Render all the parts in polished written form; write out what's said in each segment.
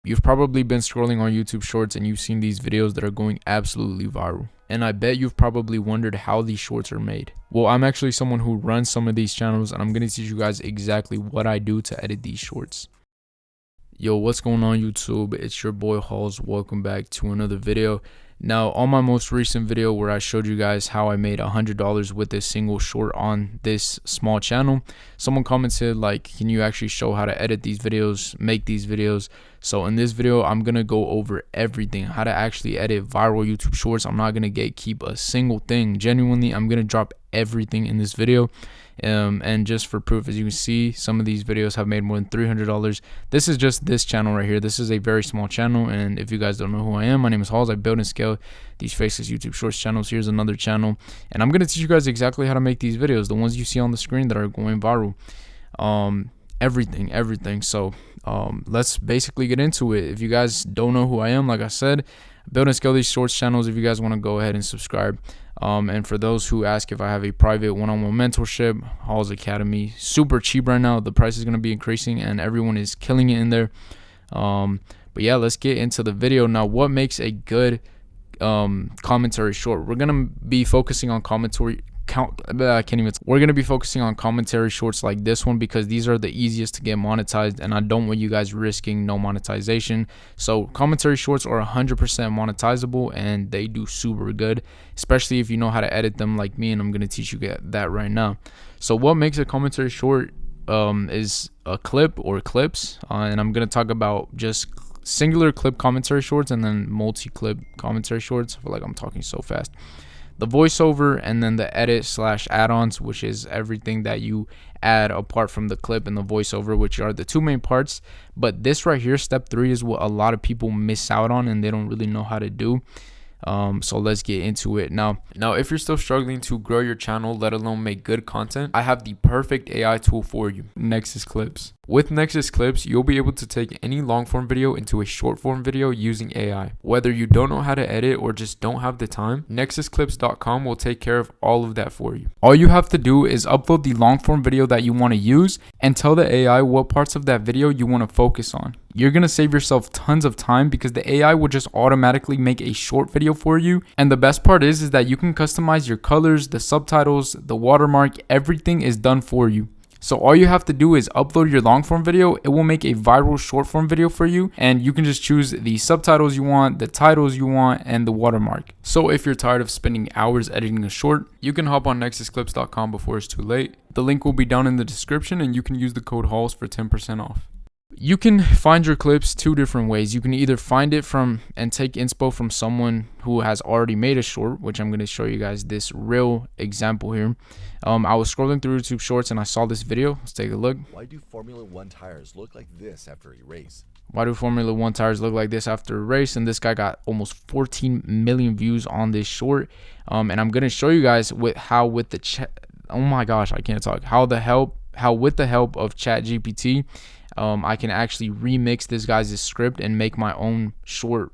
You've probably been scrolling on YouTube Shorts and you've seen these videos that are going absolutely viral. And I bet you've probably wondered how these shorts are made. Well, I'm actually someone who runs some of these channels, and I'm going to teach you guys exactly what I do to edit these shorts. Yo, what's going on YouTube? It's your boy Halls. Welcome back to another video. Now, on my most recent video where I showed you guys how I made $100 with a single short on this small channel, someone commented like, can you actually show how to edit these videos, make these videos? So in this video, I'm going to go over everything, how to actually edit viral YouTube shorts. I'm not going to gatekeep a single thing. Genuinely, I'm going to drop everything in this video. And just for proof, as you can see, some of these videos have made more than $300. This is just this channel right here. This is a very small channel, and if you guys don't know who I am, my name is Halls. I build and scale these faceless YouTube shorts channels. Here's another channel, and I'm going to teach you guys exactly how to make these videos, the ones you see on the screen that are going viral. Everything. So let's basically get into it. If you guys don't know who I am, like I said, build and scale these shorts channels. If you guys want to go ahead and subscribe. And for those who ask if I have a private one-on-one mentorship, Halls Academy, super cheap right now. The price is going to be increasing and everyone is killing it in there. But yeah, let's get into the video. Now, what makes a good commentary short? We're going to be focusing on we're going to be focusing on commentary shorts like this one because these are the easiest to get monetized, and I don't want you guys risking no monetization. So commentary shorts are 100% monetizable and they do super good, especially if you know how to edit them like me, and I'm going to teach you that right now. So what makes a commentary short is a clip or clips, and I'm going to talk about just singular clip commentary shorts and then multi-clip commentary shorts. I feel like I'm talking so fast. The voiceover, and then the edit / add-ons, which is everything that you add apart from the clip and the voiceover, which are the two main parts. But this right here, step 3, is what a lot of people miss out on and they don't really know how to do. So let's get into it. Now, if you're still struggling to grow your channel, let alone make good content, I have the perfect AI tool for you, Nexus Clips. With Nexus Clips, you'll be able to take any long form video into a short form video using AI. Whether you don't know how to edit or just don't have the time, nexusclips.com will take care of all of that for you. All you have to do is upload the long form video that you want to use and tell the AI what parts of that video you want to focus on. You're going to save yourself tons of time because the AI will just automatically make a short video for you. And the best part is that you can customize your colors, the subtitles, the watermark, everything is done for you. So all you have to do is upload your long form video. It will make a viral short form video for you, and you can just choose the subtitles you want, the titles you want, and the watermark. So if you're tired of spending hours editing a short, you can hop on nexusclips.com before it's too late. The link will be down in the description, and you can use the code HALLS for 10% off. You can find your clips 2 different ways. You can either find it from and take inspo from someone who has already made a short, which I'm going to show you guys this real example here. I was scrolling through YouTube Shorts and I saw this video. Let's take a look. Why do Formula 1 tires look like this after a race? Why do Formula 1 tires look like this after a race? And this guy got almost 14 million views on this short. And I'm going to show you guys how with the help of ChatGPT, I can actually remix this guy's script and make my own short,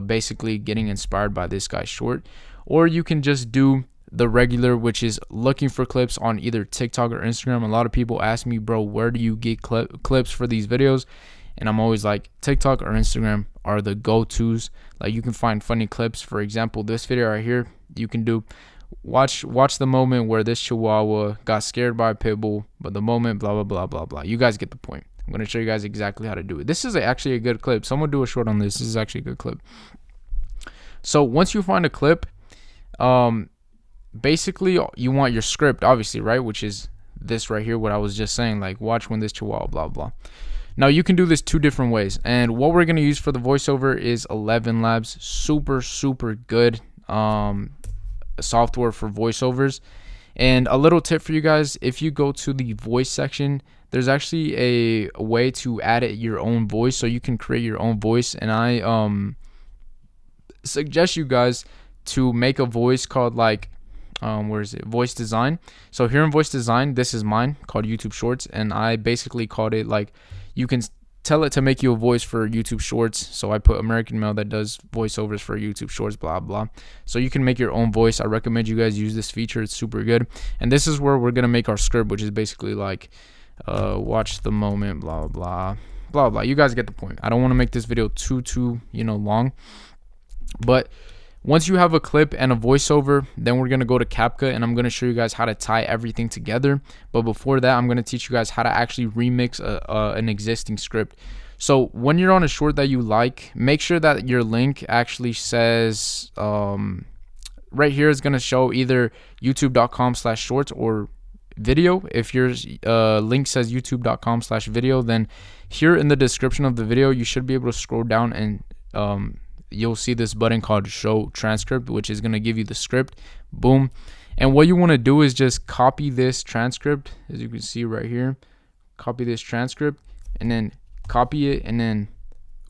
basically getting inspired by this guy's short. Or you can just do the regular, which is looking for clips on either TikTok or Instagram. A lot of people ask me, bro, where do you get clips for these videos? And I'm always like, TikTok or Instagram are the go-tos. Like, you can find funny clips. For example, this video right here, you can do watch the moment where this chihuahua got scared by a pit bull, but the moment blah blah blah blah blah. You guys get the point. I'm going to show you guys exactly how to do it. This is actually a good clip. Someone do a short on this. This is actually a good clip. So once you find a clip, basically you want your script, obviously, right? Which is this right here, what I was just saying, like, watch when this chihuahua blah blah. Now you can do this 2 different ways, and what we're going to use for the voiceover is 11 Labs. Super good software for voiceovers. And a little tip for you guys, if you go to the voice section, there's actually a way to add your own voice, so you can create your own voice. And I suggest you guys to make a voice called like voice design. So here in voice design, this is mine called YouTube Shorts, and I basically called it like, you can tell it to make you a voice for YouTube Shorts. So I put American Male that does voiceovers for YouTube Shorts, blah blah. So you can make your own voice. I recommend you guys use this feature. It's super good. And this is where we're gonna make our script, which is basically like watch the moment blah blah blah blah. You guys get the point. I don't want to make this video too long, but once you have a clip and a voiceover, then we're going to go to CapCut and I'm going to show you guys how to tie everything together. But before that, I'm going to teach you guys how to actually remix an existing script. So when you're on a short that you like, make sure that your link actually says, right here is going to show either youtube.com/shorts or video. If your link says youtube.com/video, then here in the description of the video, you should be able to scroll down and you'll see this button called show transcript, which is going to give you the script. Boom. And what you want to do is just copy this transcript, as you can see right here. Copy this transcript and then copy it and then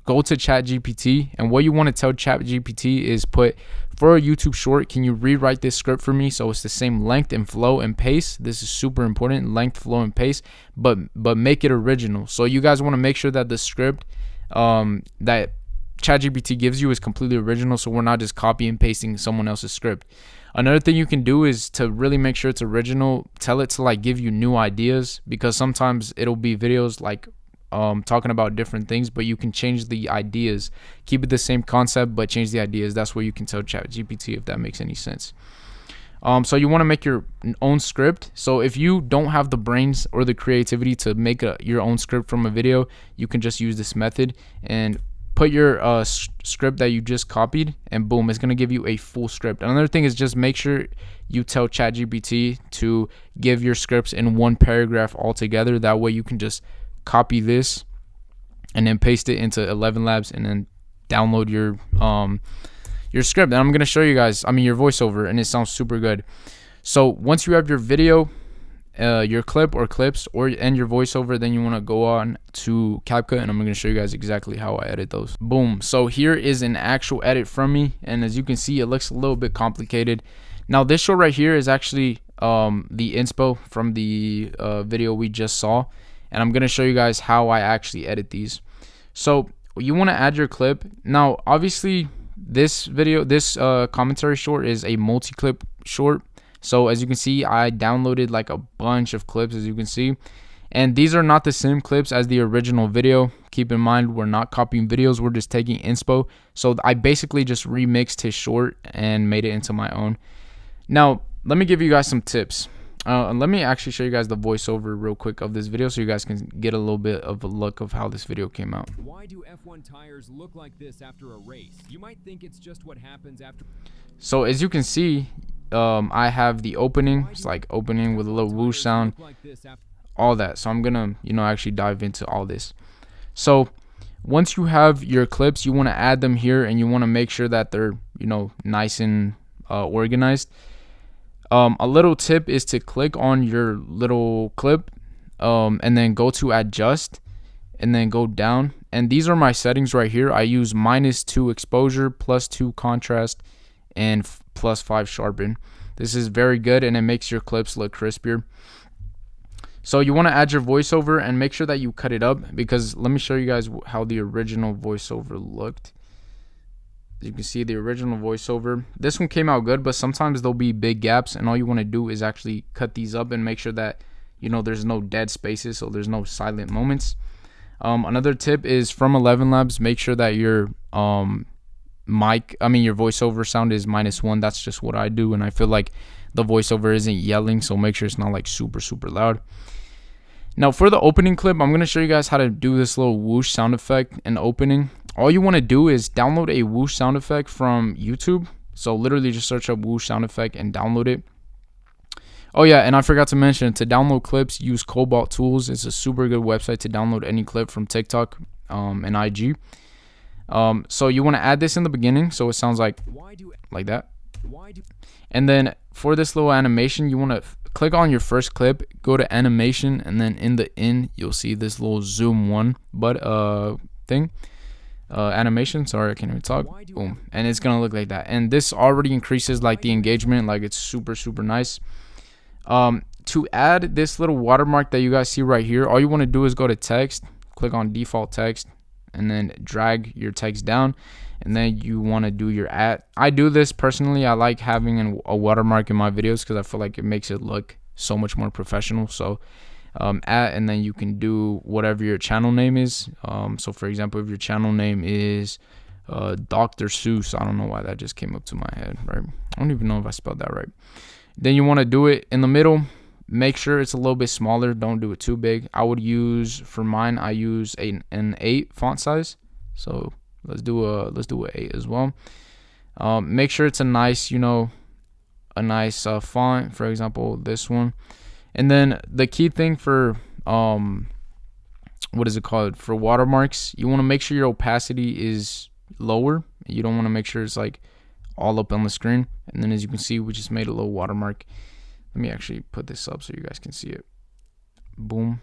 go to ChatGPT. And what you want to tell ChatGPT is put, for a YouTube short, can you rewrite this script for me so it's the same length and flow and pace? This is super important, length, flow, and pace, but make it original. So you guys want to make sure that the script that ChatGPT gives you is completely original, so we're not just copy and pasting someone else's script. Another thing you can do is to really make sure it's original, tell it to like give you new ideas, because sometimes it'll be videos like talking about different things, but you can change the ideas, keep it the same concept but change the ideas. That's what you can tell ChatGPT, if that makes any sense. So you want to make your own script. So if you don't have the brains or the creativity to make your own script from a video, you can just use this method and put your script that you just copied, and boom, it's going to give you a full script. Another thing is just make sure you tell ChatGPT to give your scripts in one paragraph altogether. That way you can just copy this and then paste it into 11 Labs and then download your script. And I'm going to show you guys, your voiceover, and it sounds super good. So once you have your video, your clip or clips and your voiceover, then you want to go on to CapCut, and I'm going to show you guys exactly how I edit those. Boom. So here is an actual edit from me, and as you can see, it looks a little bit complicated. Now this short right here is actually the inspo from the video we just saw, and I'm going to show you guys how I actually edit these. So you want to add your clip. Now obviously this commentary short is a multi-clip short. So as you can see, I downloaded like a bunch of clips, as you can see, and these are not the same clips as the original video. Keep in mind, we're not copying videos, we're just taking inspo. So I basically just remixed his short and made it into my own. Now let me give you guys some tips. Let me actually show you guys the voiceover real quick of this video so you guys can get a little bit of a look of how this video came out. Why do F1 tires look like this after a race? You might think it's just what happens after. So as you can see, I have the opening. It's like opening with a little whoosh sound, all that. So I'm gonna actually dive into all this. So once you have your clips, you want to add them here, and you want to make sure that they're nice and organized. A little tip is to click on your little clip and then go to adjust and then go down, and these are my settings right here. I use -2 exposure, +2 contrast, and +5 sharpen. This is very good, and it makes your clips look crispier. So you want to add your voiceover and make sure that you cut it up, because let me show you guys how the original voiceover looked. As you can see, the original voiceover, this one came out good, but sometimes there'll be big gaps, and all you want to do is actually cut these up and make sure that there's no dead spaces, so there's no silent moments. Another tip is from 11 Labs, make sure that your your voiceover sound is -1. That's just what I do, and I feel like the voiceover isn't yelling, so make sure it's not like super loud. Now for the opening clip, I'm going to show you guys how to do this little whoosh sound effect in opening. All you want to do is download a whoosh sound effect from YouTube. So literally just search up whoosh sound effect and download it. Oh yeah, and I forgot to mention, to download clips, use Cobalt Tools. It's a super good website to download any clip from TikTok and IG. So you want to add this in the beginning, so it sounds like that. And then for this little animation, you want to click on your first clip, go to animation, and then in the you'll see this little zoom one thing. Animation, sorry, I can't even talk. Boom, and it's gonna look like that, and this already increases like the engagement, like it's super nice. To add this little watermark that you guys see right here, all you want to do is go to text, click on default text, and then drag your text down, and then you want to do your @ I do this personally. I like having a watermark in my videos because I feel like it makes it look so much more professional. So at, and then you can do whatever your channel name is. So for example, if your channel name is Dr. Seuss, I don't know why that just came up to my head, right? I don't even know if I spelled that right. Then you want to do it in the middle. Make sure it's a little bit smaller. Don't do it too big. I would use, for mine, I use an 8 font size. So let's do a 8 as well. Make sure it's a nice, a nice font. For example, this one. And then the key thing for what is it called, for watermarks, you want to make sure your opacity is lower. You don't want to make sure it's like all up on the screen. And then as you can see, we just made a little watermark. Let me actually put this up so you guys can see it. Boom.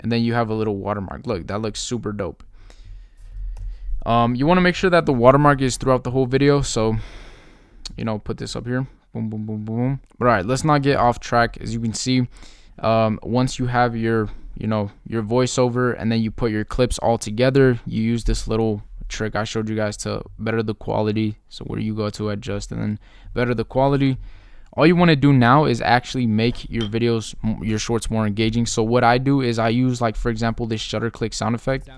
And then you have a little watermark. Look, that looks super dope. You want to make sure that the watermark is throughout the whole video. So, put this up here. Boom, boom, boom, boom. All right, let's not get off track. As you can see, once you have your voiceover and then you put your clips all together, you use this little trick I showed you guys to better the quality. So where you go to adjust and then better the quality. All you want to do now is actually make your videos, your shorts, more engaging. So what I do is I use, like, for example, this shutter click sound effect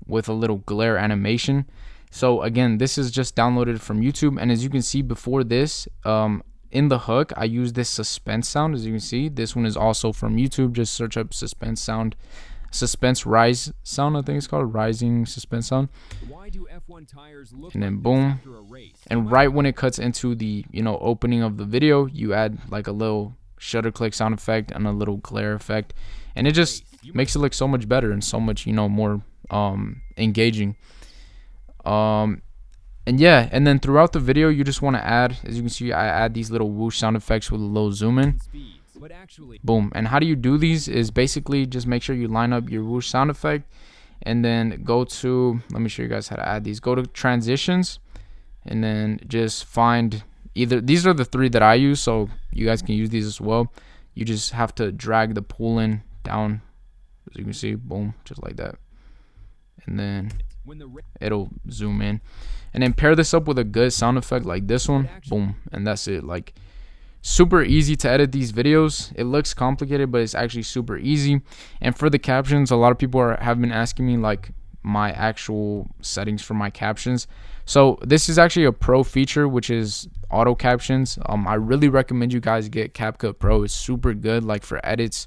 with a little glare animation. So again, this is just downloaded from YouTube, and as you can see before this, in the hook, I use this suspense sound. As you can see, this one is also from YouTube. Just search up suspense sound, suspense rise sound, I think it's called, rising suspense sound. Why do F1 tires look And then like boom, this after a race? and right when it cuts into the opening of the video, you add like a little shutter click sound effect and a little glare effect, and it just makes it look so much better and so much more engaging. And yeah, and then throughout the video, you just want to add, as you can see, I add these little whoosh sound effects with a little zoom in. But actually, Boom. And how do you do these is basically just make sure you line up your whoosh sound effect, and then go to, let me show you guys how to add these. Go to transitions, and then just find either, these are the 3 that I use, so you guys can use these as well. You just have to drag the pull in down, as you can see, boom, just like that. And then it'll zoom in, and then pair this up with a good sound effect like this one. Boom. And that's it. Like, super easy to edit these videos. It looks complicated, but it's actually super easy. And for the captions, a lot of people have been asking me like my actual settings for my captions. So this is actually a pro feature, which is auto captions. I really recommend you guys get CapCut Pro. It's super good, like, for edits.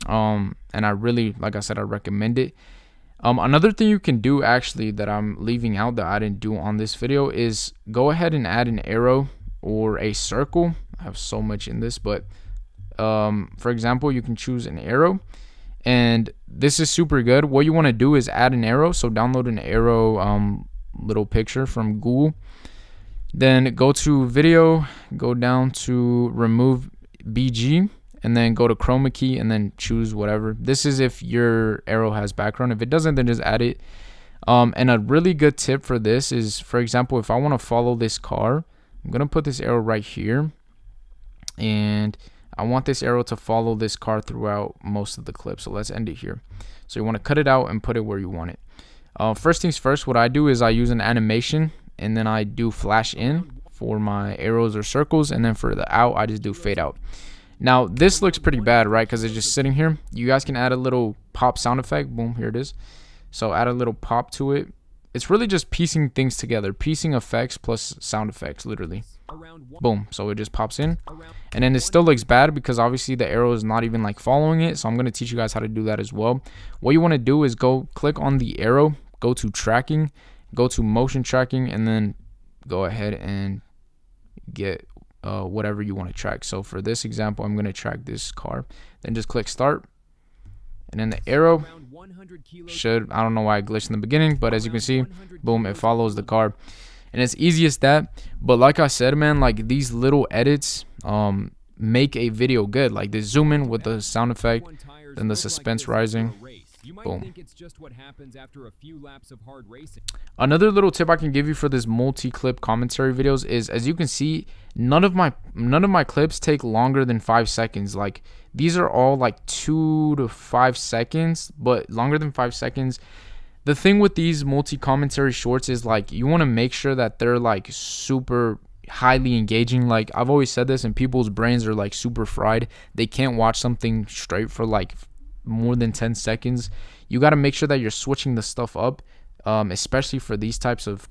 And I really, like I said, I recommend it. Another thing you can do, actually, that I'm leaving out that I didn't do on this video, is go ahead and add an arrow or a circle. I have so much in this, but for example, you can choose an arrow, and this is super good. What you want to do is add an arrow. So download an arrow little picture from Google, then go to video, go down to remove BG, and then go to chroma key and then choose whatever. This is if your arrow has background. If it doesn't, then just add it. And a really good tip for this is, for example, if I want to follow this car, I'm gonna put this arrow right here, and I want this arrow to follow this car throughout most of the clip. So let's end it here. So you want to cut it out and put it where you want it. First things first, what I do is I use an animation, and then I do flash in for my arrows or circles, and then for the out, I just do fade out. Now this looks pretty bad, right? Because it's just sitting here. You guys can add a little pop sound effect. Boom, here it is. So add a little pop to it. It's really just piecing things together, piecing effects plus sound effects, literally. Boom. So it just pops in, and then it still looks bad because obviously the arrow is not even like following it. So I'm going to teach you guys how to do that as well. What you want to do is go click on the arrow, go to tracking, go to motion tracking, and then go ahead and get whatever you want to track. So for this example, I'm going to track this car. Then just click start, and then the arrow should, I don't know why I glitched in the beginning, but as you can see, boom, it follows the car. And it's easy as that. But like I said, man, like, these little edits make a video good. Like the zoom in with the sound effect, then the suspense rising. Boom. Another little tip I can give you for this multi-clip commentary videos is, as you can see, none of my clips take longer than 5 seconds. Like, these are all like 2 to 5 seconds, but longer than 5 seconds. The thing with these multi-commentary shorts is, like, you want to make sure that they're like super highly engaging. Like I've always said this, and people's brains are like super fried. They can't watch something straight for like more than 10 seconds. You got to make sure that you're switching the stuff up, especially for these types of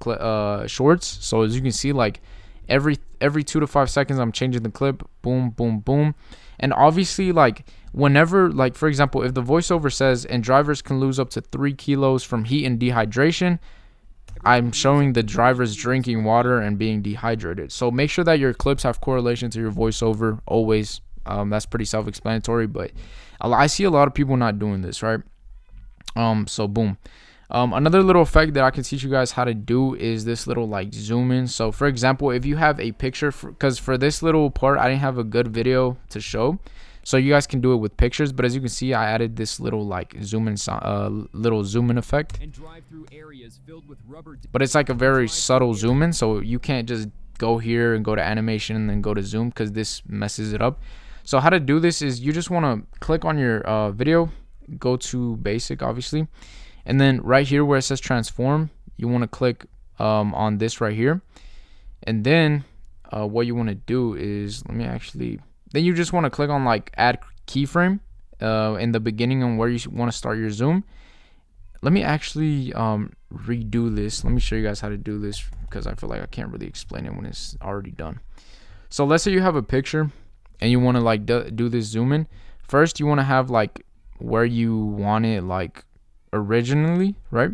shorts. So as you can see, like every 2 to 5 seconds I'm changing the clip. Boom, boom, boom. And obviously, like whenever, like for example, if the voiceover says and drivers can lose up to 3 kilos from heat and dehydration, I'm showing the drivers drinking water and being dehydrated. So make sure that your clips have correlation to your voiceover always. That's pretty self-explanatory, but I see a lot of people not doing this, right? So boom. Another little effect that I can teach you guys how to do is this little like zoom in. So for example, if you have a picture, because for this little part I didn't have a good video to show, so you guys can do it with pictures. But as you can see, I added this little like zoom in little zoom in effect, And drive through areas filled with rubber but it's like a very subtle zoom in, so you can't just go here and go to animation and then go to zoom, because this messes it up. So how to do this is you just want to click on your video, go to basic obviously, and then right here where it says transform, you want to click on this right here. And then what you want to do is, then you just want to click on like add keyframe in the beginning and where you want to start your zoom. Let me actually redo this. Let me show you guys how to do this, because I feel like I can't really explain it when it's already done. So let's say you have a picture and you want to like do this zoom in. First you want to have like where you want it like originally, right?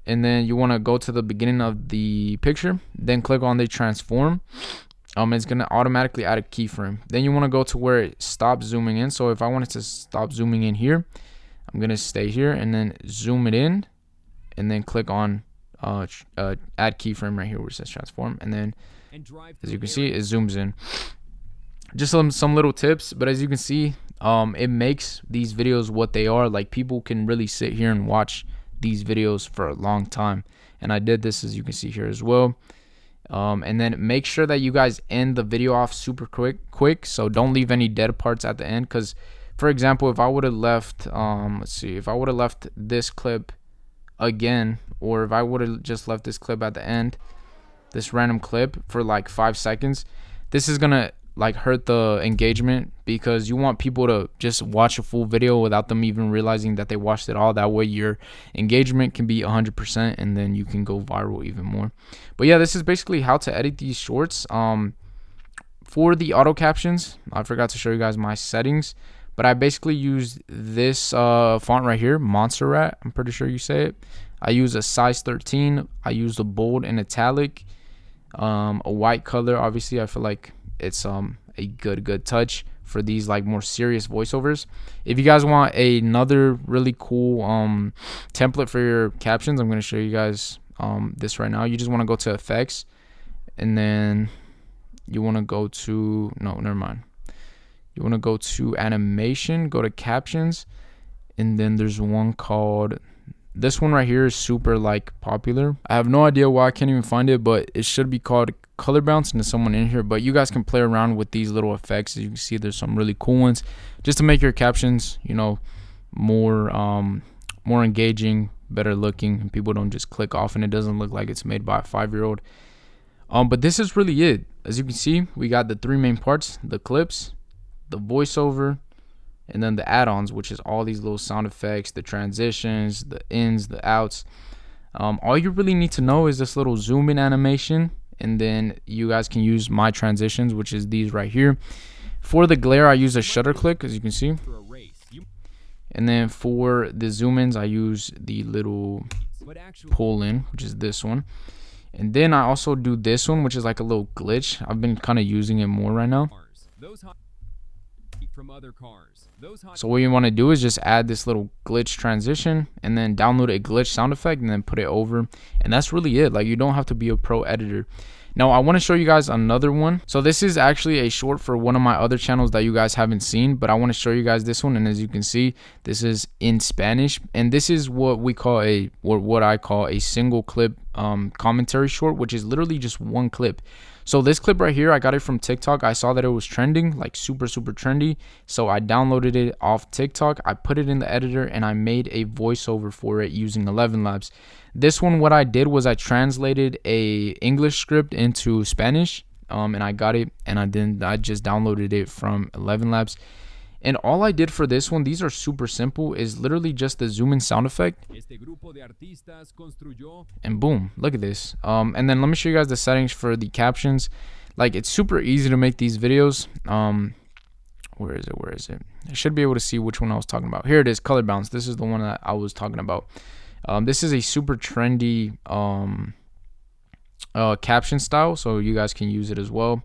And then you want to go to the beginning of the picture, then click on the transform. It's gonna automatically add a keyframe. Then you want to go to where it stops zooming in. So if I wanted to stop zooming in here, I'm gonna stay here and then zoom it in, and then click on add keyframe right here where it says transform, and then as you can see, it zooms in. Just some little tips, but as you can see, it makes these videos what they are. Like people can really sit here and watch these videos for a long time, and I did this as you can see here as well. And then make sure that you guys end the video off super quick, so don't leave any dead parts at the end. Because for example, if I would have left if I would have left this clip again, or if I would have just left this clip at the end, this random clip for like 5 seconds, this is gonna like hurt the engagement, because you want people to just watch a full video without them even realizing that they watched it all. That way your engagement can be 100%, and then you can go viral even more. But yeah, this is basically how to edit these shorts. For the auto captions, I forgot to show you guys my settings, but I basically use this font right here, Montserrat, I'm pretty sure you say it. I use a size 13. I use the bold and italic, a white color. Obviously I feel like it's a good touch for these like more serious voiceovers. If you guys want another really cool template for your captions, I'm going to show you guys this right now. You just want to go to effects, and then you want to go to you want to go to animation, go to captions, and then there's one called, this one right here is super like popular. I have no idea why I can't even find it, but it should be called color bounce, and there's someone in here. But you guys can play around with these little effects. As you can see, there's some really cool ones just to make your captions, you know, more engaging, better looking, and people don't just click off and it doesn't look like it's made by a 5-year-old. But this is really it. As you can see, we got the 3 main parts: the clips, the voiceover, and then the add-ons, which is all these little sound effects, the transitions, the ins, the outs. All you really need to know is this little zoom in animation, and then you guys can use my transitions, which is these right here. For the glare, I use a shutter click, as you can see, and then for the zoom ins, I use the little pull in, which is this one. And then I also do this one, which is like a little glitch. I've been kind of using it more right now. So what you want to do is just add this little glitch transition, and then download a glitch sound effect, and then put it over, and that's really it. Like, you don't have to be a pro editor. Now I want to show you guys another one. So this is actually a short for one of my other channels that you guys haven't seen, but I want to show you guys this one. And as you can see, this is in Spanish, and this is what we call what I call a single clip commentary short, which is literally just one clip. So this clip right here, I got it from TikTok. I saw that it was trending, like super trendy. So I downloaded it off TikTok. I put it in the editor, and I made a voiceover for it using 11 Labs. This one, what I did was I translated a English script into Spanish, and I got it, and I just downloaded it from 11 Labs. And all I did for this one, these are super simple, is literally just the zoom in sound effect. And boom, look at this. And then let me show you guys the settings for the captions. Like, it's super easy to make these videos. Where is it? I should be able to see which one I was talking about. Here it is, color balance. This is the one that I was talking about. This is a super trendy caption style, so you guys can use it as well.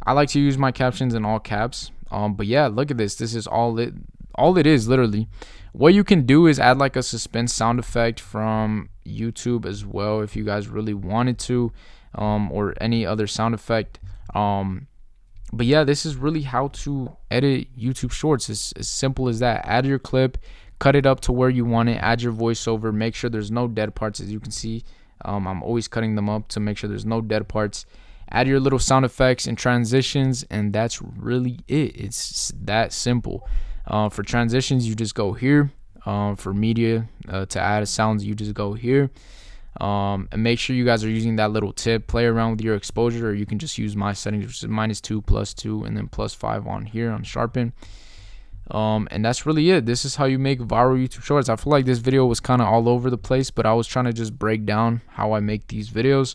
I like to use my captions in all caps. But yeah, look at this. This is all it is, literally. What you can do is add like a suspense sound effect from YouTube as well, if you guys really wanted to, or any other sound effect. But yeah, this is really how to edit YouTube Shorts. It's as simple as that. Add your clip, cut it up to where you want it, add your voiceover, make sure there's no dead parts. As you can see, I'm always cutting them up to make sure there's no dead parts. Add your little sound effects and transitions, and that's really it. It's that simple. For transitions, you just go here. For media, to add sounds, you just go here. And make sure you guys are using that little tip. Play around with your exposure, or you can just use my settings, which is -2, +2, and then +5 on here on sharpen. And that's really it. This is how you make viral YouTube Shorts. I feel like this video was kind of all over the place, but I was trying to just break down how I make these videos.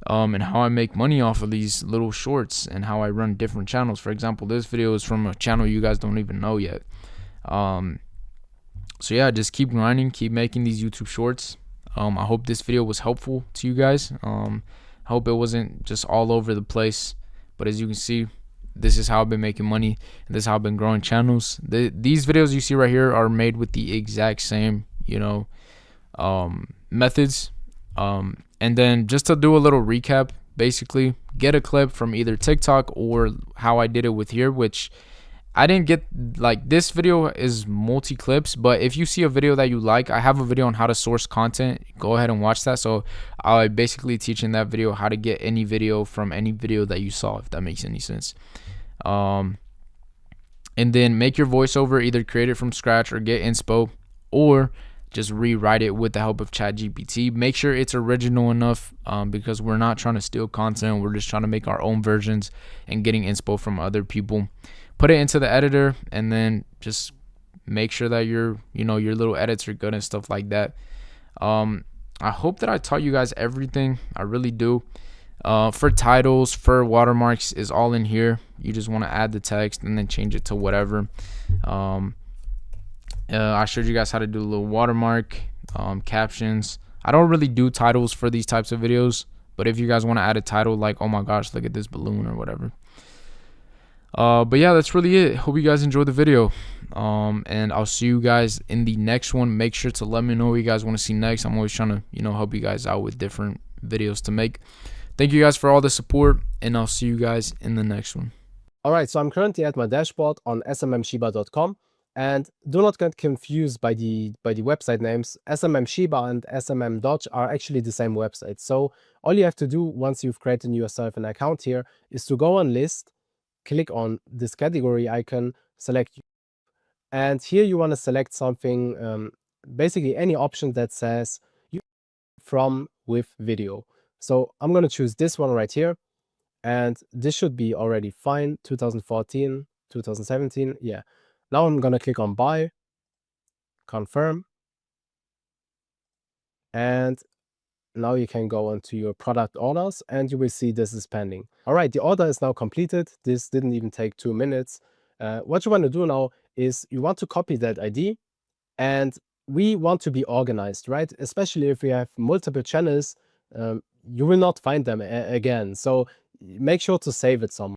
And how I make money off of these little shorts, and how I run different channels. For example, this video is from a channel you guys don't even know yet. So yeah, just keep grinding, keep making these YouTube Shorts. I hope this video was helpful to you guys. I hope it wasn't just all over the place, but as you can see, this is how I've been making money, and this is how I've been growing channels. These videos you see right here are made with the exact same, methods. And then just to do a little recap, basically get a clip from either TikTok or how I did it with here, which I didn't get. Like, this video is multi clips, but if you see a video that you like, I have a video on how to source content. Go ahead and watch that. So I basically teach in that video how to get any video from any video that you saw, if that makes any sense. And then make your voiceover, either create it from scratch or get inspo, or just rewrite it with the help of ChatGPT. Make sure it's original enough, because we're not trying to steal content. We're just trying to make our own versions and getting inspo from other people. Put it into the editor, and then just make sure that your little edits are good and stuff like that. I hope that I taught you guys everything. I really do. For titles, for watermarks is all in here. You just want to add the text and then change it to whatever. I showed you guys how to do a little watermark, captions. I don't really do titles for these types of videos, but if you guys want to add a title like, oh my gosh, look at this balloon, or whatever. But yeah, that's really it. Hope you guys enjoyed the video. And I'll see you guys in the next one. Make sure to let me know what you guys want to see next. I'm always trying to, help you guys out with different videos to make. Thank you guys for all the support, and I'll see you guys in the next one. All right, so I'm currently at my dashboard on smmshiba.com. And do not get confused by the website names. SMM Shiba and SMM Dodge are actually the same website. So all you have to do once you've created yourself an account here is to go on list, click on this category icon, select, and here you want to select something, basically any option that says from with video. So I'm going to choose this one right here, and this should be already fine. 2014, 2017, yeah. Now I'm going to click on buy, confirm, and now you can go onto your product orders, and you will see this is pending. All right, the order is now completed. This didn't even take 2 minutes. What you want to do now is you want to copy that ID, and we want to be organized, right? Especially if we have multiple channels, you will not find them again. So make sure to save it somewhere.